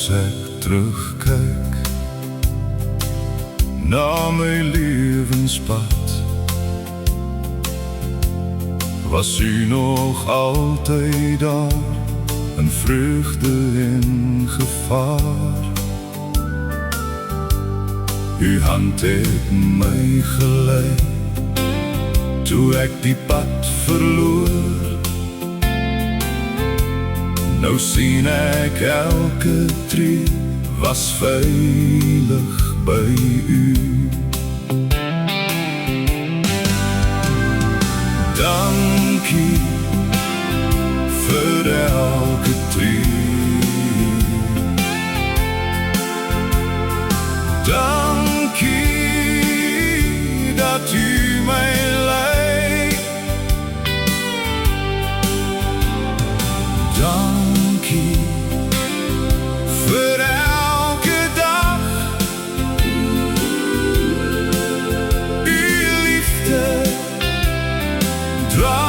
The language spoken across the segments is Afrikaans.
ek terugkyk na my lewenspad, was u nog altyd daar, in vreugde en gevaar. U hand het my gelei, toe ek die pad verloor. Nou sien ek elke tree was veilig by u. Dankie vir elke tree. Dankie dat u my lei. Dankie vir elke dag. U liefde dra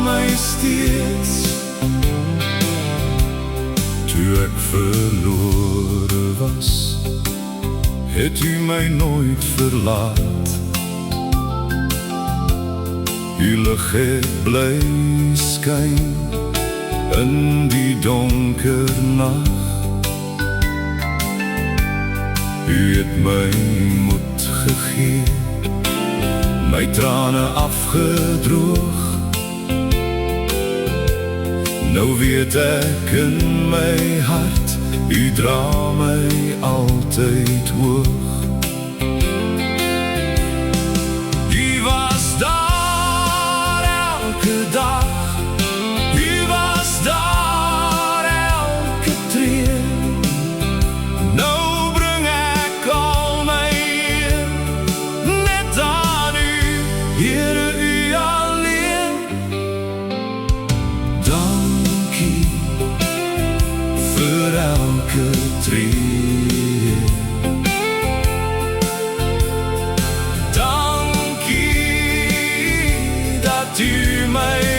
my steeds. Toe ek verlore was, het u my nooit verlaat. U lig het bly skyn in die donker nag. U het my moed gegee, my trane afgedroog. Nou weet ek in my hart, u dra my altyd hoog. U was daar elke dag, u was daar elke tree. Nou bring ek al my eer net aan u, Here, u alleen. Dankie vir elke tree. Dankie dat u my